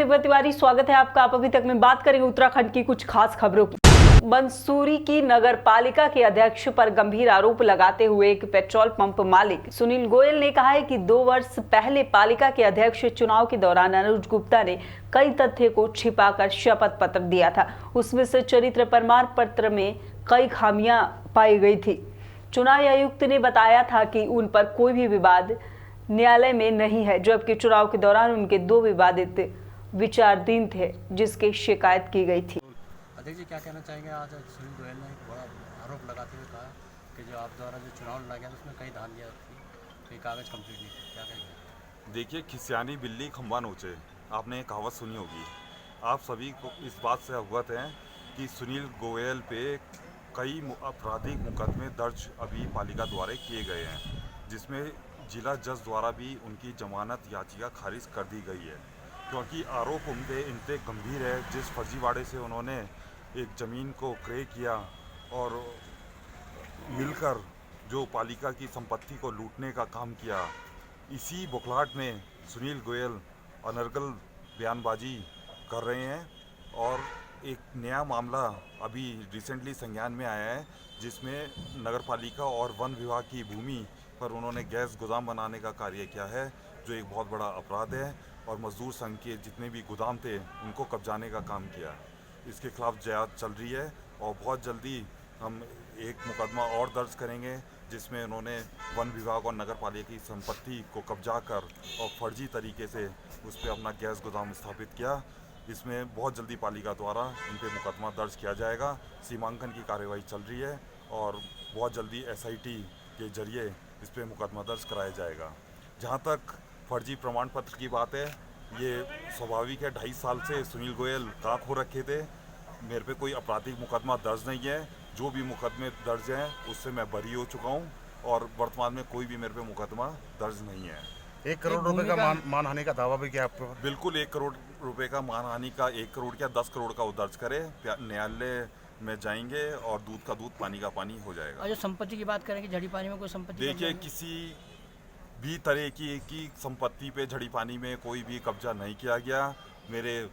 दिव्या तिवारी, स्वागत है आपका। आप अभी तक में बात करेंगे उत्तराखंड की कुछ खास खबरों की। मंसूरी की नगर पालिका के अध्यक्ष पर गंभीर आरोप लगाते हुए एक पेट्रोल पंप मालिक सुनील गोयल ने कहा है कि 2 वर्ष पहले पालिका के अध्यक्ष चुनाव के दौरान अनुज गुप्ता ने कई तथ्य को छिपाकर शपथ पत्र दिया था। उसमें से चरित्र प्रमाण पत्र में कई खामियां पाई गई थी। चुनाव आयुक्त ने बताया था कि उन पर कोई भी विवाद न्यायालय में नहीं है, जबकि चुनाव के दौरान उनके 2 विवादित विचाराधीन थे जिसकी शिकायत की गई थी। अध्यक्ष जी, क्या कहना चाहेंगे? आज सुनील गोयल ने एक बड़ा आरोप लगाते हुए कहा कि जो आप द्वारा जो चुनाव लड़ा गया उसमें कई धांधियाँ थी, कई कागज कंप्लीट नहीं थे, क्या कहेंगे? देखिए, खिसियानी बिल्ली खंबा नोचे, आपने एक कहावत सुनी होगी। आप सभी को इस बात से अवगत हैं कि सुनील गोयल पे कई आपराधिक मुकदमे दर्ज अभी पालिका द्वारा किए गए हैं, जिसमें जिला जज द्वारा भी उनकी जमानत याचिका खारिज कर दी गई है, क्योंकि आरोप इनते गंभीर है। जिस फर्जीवाड़े से उन्होंने एक ज़मीन को क्रय किया और मिलकर जो पालिका की संपत्ति को लूटने का काम किया, इसी बौखलाहट में सुनील गोयल अनर्गल बयानबाजी कर रहे हैं। और एक नया मामला अभी रिसेंटली संज्ञान में आया है, जिसमें नगर पालिका और वन विभाग की भूमि पर उन्होंने गैस गोदाम बनाने का कार्य किया है, जो एक बहुत बड़ा अपराध है। और मजदूर संघ के जितने भी गोदाम थे उनको कब्जाने का काम किया। इसके खिलाफ जांच चल रही है और बहुत जल्दी हम एक मुकदमा और दर्ज करेंगे, जिसमें उन्होंने वन विभाग और नगर पालिका की संपत्ति को कब्जा कर और फर्जी तरीके से उस पर अपना गैस गोदाम स्थापित किया। इसमें बहुत जल्दी पालिका द्वारा इन पर मुकदमा दर्ज किया जाएगा। सीमांकन की कार्यवाही चल रही है और बहुत जल्दी SIT के जरिए इस पर मुकदमा दर्ज कराया जाएगा। जहाँ तक फर्जी प्रमाण पत्र की बात है, ये स्वाभाविक है। 2.5 साल से सुनील गोयल काक हो रखे थे। मेरे पे कोई आपराधिक मुकदमा दर्ज नहीं है। जो भी मुकदमे दर्ज हैं उससे मैं बरी हो चुका हूँ और वर्तमान में कोई भी मेरे पे मुकदमा दर्ज नहीं है। 1 करोड़ रुपए का मानहानि का दावा भी किया आपको? बिल्कुल, 1 करोड़ रुपए का मानहानि का, 1 करोड़ क्या 10 करोड़ का वो दर्ज करे। न्यायालय में जाएंगे और दूध का दूध पानी का पानी हो जाएगा। और जो संपत्ति की बात करें कि झड़ी पानी में कोई संपत्ति, देखिए, किसी भी तरह की संपत्ति पे झड़ी पानी में कोई भी कब्जा नहीं किया गया। मेरे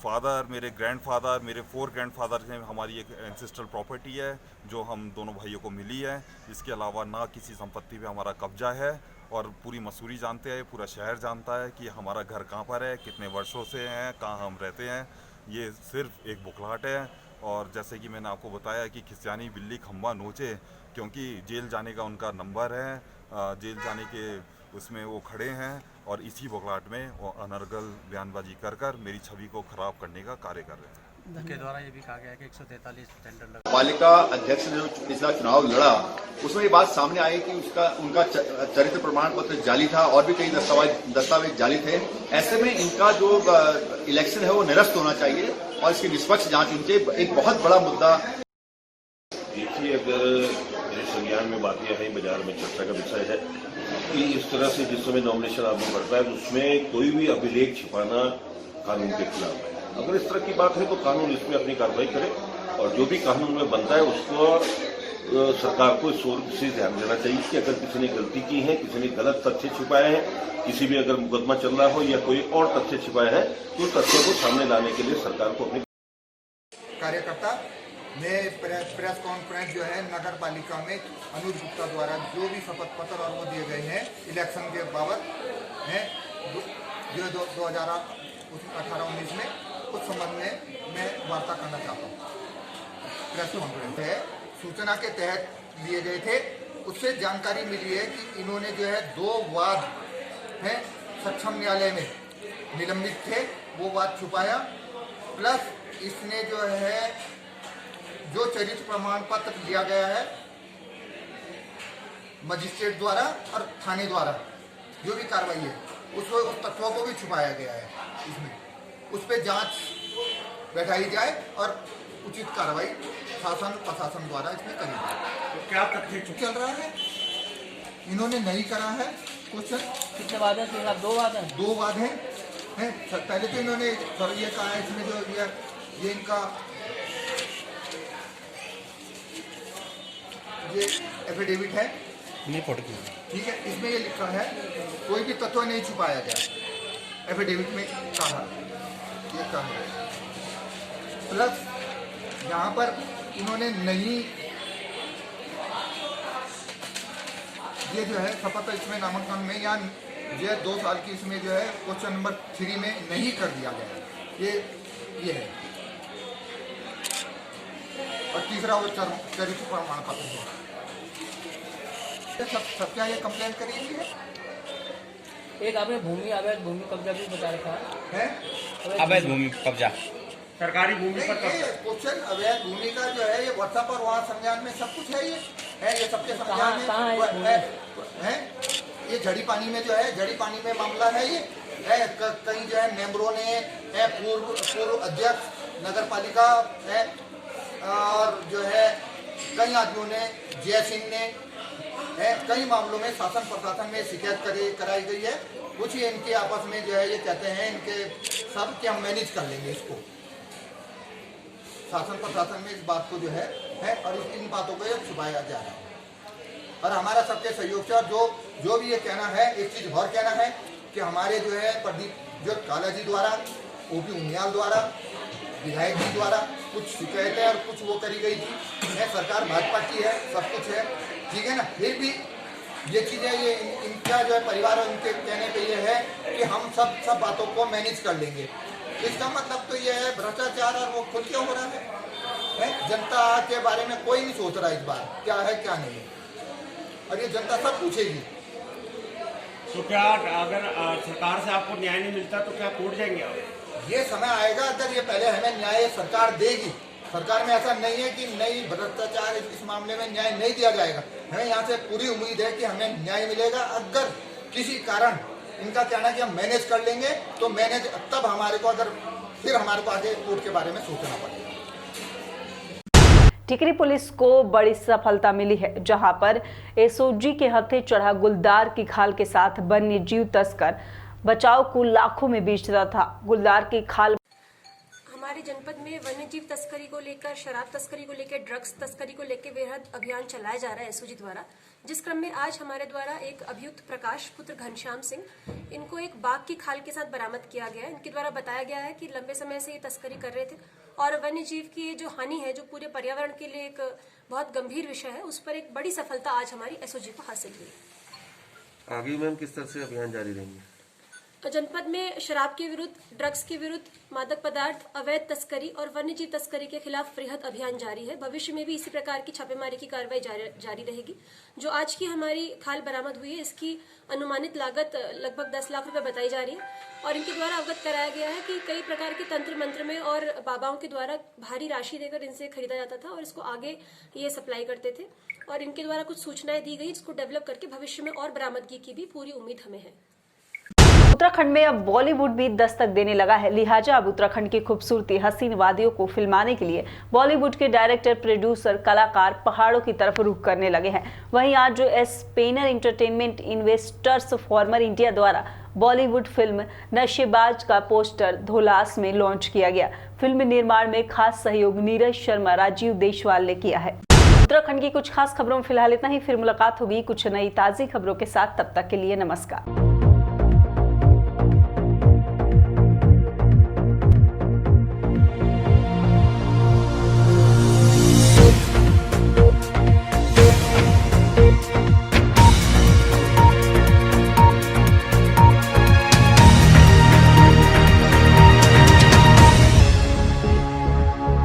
फादर, मेरे ग्रैंडफादर, मेरे 4 ग्रैंडफादर से हमारी एक एंसेस्ट्रल प्रॉपर्टी है जो हम दोनों भाइयों को मिली है। इसके अलावा ना किसी संपत्ति पे हमारा कब्जा है। और पूरी मसूरी जानते हैं, पूरा शहर जानता है कि हमारा घर कहाँ पर है, कितने वर्षों से हैं, कहाँ हम रहते हैं। ये सिर्फ एक बौखलाहट है। और जैसे कि मैंने आपको बताया कि खिसियानी बिल्ली खंबा नोचे, क्योंकि जेल जाने का उनका नंबर है, जेल जाने के उसमें वो खड़े हैं और इसी बौखलाहट में वो अनर्गल बयानबाजी कर मेरी छवि को खराब करने का कार्य कर रहे हैं। उनके द्वारा ये भी कहा गया है कि 143 टेंडर लगा। पालिका अध्यक्ष ने जो पिछला चुनाव लड़ा, उसमें ये बात सामने आई कि उनका चरित्र प्रमाण पत्र जाली था और भी कई दस्तावेज जाली थे। ऐसे में इनका जो इलेक्शन है वो निरस्त होना चाहिए और इसकी निष्पक्ष जांच उनके एक बहुत बड़ा मुद्दा। देखिए, अगर मेरे संज्ञान में बातें हैं, बाजार में चर्चा का विषय है कि इस तरह से जिस समय नॉमिनेशन आगे बढ़ता है उसमें कोई भी अभिलेख छिपाना कानून के खिलाफ है। अगर इस तरह की बात है तो कानून इसमें अपनी कार्रवाई करे और जो भी कानून में बनता है उसको सरकार को इस ओर से ध्यान देना चाहिए कि अगर किसी ने गलती की है, किसी ने गलत तथ्य छिपाए हैं, किसी भी अगर मुकदमा चल रहा हो या कोई और तथ्य छिपाए हैं, तो तथ्यों को सामने लाने के लिए सरकार को अपनी कार्यकर्ता में प्रेस कॉन्फ्रेंस जो है नगर पालिका में अनुज गुप्ता द्वारा जो भी शपथ पत्र और वो दिए गए हैं इलेक्शन के बाबत हैं जो 2018-19 में उस संबंध में मैं वार्ता करना चाहता हूँ। प्रेस कॉन्फ्रेंस है, सूचना के तहत लिए गए थे। उससे जानकारी मिली है कि इन्होंने जो है 2 वाद हैं सक्षम न्यायालय में निलंबित थे, वो वाद छुपाया। प्लस इसने जो है जो चरित्र प्रमाण पत्र दिया गया है मजिस्ट्रेट द्वारा और थाने द्वारा जो भी कार्रवाई है उस तथ्यों को भी छुपाया गया है। इसमें उस पर जांच बैठाई जाए और उचित कार्रवाई शासन प्रशासन द्वारा इसमें करी जाए। तो क्या तथ्य चल रहा है, इन्होंने नहीं करा है। क्वेश्चन कितने वाद है? 2 वाद हैं। 2 वाद हैं। पहले तो इन्होंने ये कहा है, इसमें जो ये इनका ये एफिडेविट है, ठीक है, इसमें ये लिखा है कोई भी तत्व नहीं छुपाया गया। एफिडेविट में कहा ये कांग्रेस प्लस यहाँ पर इन्होंने नई ये जो है शपथ इसमें नामांकन में या जो है 2 साल की इसमें जो है क्वेश्चन नंबर 3 में नहीं कर दिया गया ये है। और तीसरा वो चरित्र प्रमाण पत्र है। सब क्या ये कंप्लेंट करी हुई है? एक आपने अवैध भूमि कब्जा भी बता रखा है? अवैध भूमि कब्जा सरकारी भूमि पर क्वेश्चन अवैध भूमि का जो है ये व्हाट्सएप और वहाँ संज्ञान में सब कुछ है ये सबके संज्ञान में है। ये झड़ी पानी में जो है झड़ी पानी में मामला है ये है। कई जो है मेंबरों ने पूर्व अध्यक्ष नगर पालिका है और जो है कई आदमियों ने जय सिंह ने है कई मामलों में शासन प्रशासन में शिकायत कराई गई है। कुछ ही इनके आपस में जो है ये कहते हैं इनके सब कि हम मैनेज कर लेंगे इसको। शासन प्रशासन में इस बात को जो है और इन बातों को छुपाया जा रहा है। और हमारा सबके सहयोग से और जो भी ये कहना है एक चीज़ और कहना है कि हमारे जो है प्रदीप जो काला जी द्वारा ओपी उनियाल द्वारा विधायक जी द्वारा कुछ शिकायतें और कुछ वो करी गई थी। सरकार भाजपा की है सब कुछ है ठीक है ना। फिर भी ये चीज़ें ये इनका जो है परिवार और इनके कहने पे ये है कि हम सब बातों को मैनेज कर लेंगे। इसका मतलब तो ये है भ्रष्टाचार और वो खुद क्यों हो रहा है? जनता के बारे में कोई नहीं सोच रहा इस बार क्या है क्या नहीं है और ये जनता सब पूछेगी। तो क्या अगर सरकार से आपको न्याय नहीं मिलता तो क्या कोर्ट जाएंगे आप? ये समय आएगा अगर ये पहले हमें न्याय सरकार देगी। सरकार में ऐसा नहीं है कि नहीं भ्रष्टाचार इस मामले में न्याय नहीं दिया जाएगा। हमें यहाँ से पूरी उम्मीद है कि हमें न्याय मिलेगा। अगर किसी कारण इनका कहना है कि हम मैनेज कर लेंगे तो मैनेज तब हमारे को फिर हमारे को आगे कोर्ट के बारे में सोचना पड़ेगा। टिकरी पुलिस को बड़ी सफलता मिली है जहां पर एसओजी के हत्थे चढ़ा गुलदार की खाल के साथ वन्य जीव तस्कर बचाव को लाखों में बेचता था। गुलदार की खाल हमारे जनपद में वन्य जीव तस्करी को लेकर, शराब तस्करी को लेकर, ड्रग्स तस्करी को लेकर बेहद अभियान चलाया जा रहा है एसओजी द्वारा। जिस क्रम में आज हमारे द्वारा एक अभियुक्त प्रकाश पुत्र घनश्याम सिंह इनको एक बाघ की खाल के साथ बरामद किया गया है। इनके द्वारा बताया गया है कि लंबे समय से ये तस्करी कर रहे थे और वन्य जीव की जो हानि है जो पूरे पर्यावरण के लिए एक बहुत गंभीर विषय है उस पर एक बड़ी सफलता आज हमारी एसओजी को हासिल हुई। आगे मैम किस तरह से अभियान जारी रहेंगे? जनपद में शराब के विरुद्ध, ड्रग्स के विरुद्ध, मादक पदार्थ, अवैध तस्करी और वन्यजीव तस्करी के खिलाफ वृहद अभियान जारी है। भविष्य में भी इसी प्रकार की छापेमारी की कार्रवाई जारी रहेगी। जो आज की हमारी खाल बरामद हुई है इसकी अनुमानित लागत लगभग 10 लाख रुपए बताई जा रही है और इनके द्वारा अवगत कराया गया है कि कई प्रकार के तंत्र मंत्र में और बाबाओं के द्वारा भारी राशि देकर इनसे खरीदा जाता था और इसको आगे ये सप्लाई करते थे और इनके द्वारा कुछ सूचनाएं दी गई जिसको डेवलप करके भविष्य में और बरामदगी की भी पूरी उम्मीद हमें है। उत्तराखंड में अब बॉलीवुड भी दस्तक देने लगा है, लिहाजा अब उत्तराखंड की खूबसूरती हसीन वादियों को फिल्माने के लिए बॉलीवुड के डायरेक्टर, प्रोड्यूसर, कलाकार पहाड़ों की तरफ रुख करने लगे हैं। वहीं आज जो spanner entertainment investors farmer India द्वारा बॉलीवुड फिल्म नशेबाज का पोस्टर धोलास में लॉन्च किया गया। फिल्म निर्माण में खास सहयोग नीरज शर्मा, राजीव देशवाल ने किया है। उत्तराखंड की कुछ खास खबरों में फिलहाल इतना ही। फिर मुलाकात होगी कुछ नई ताज़ी खबरों के साथ। तब तक के लिए नमस्कार।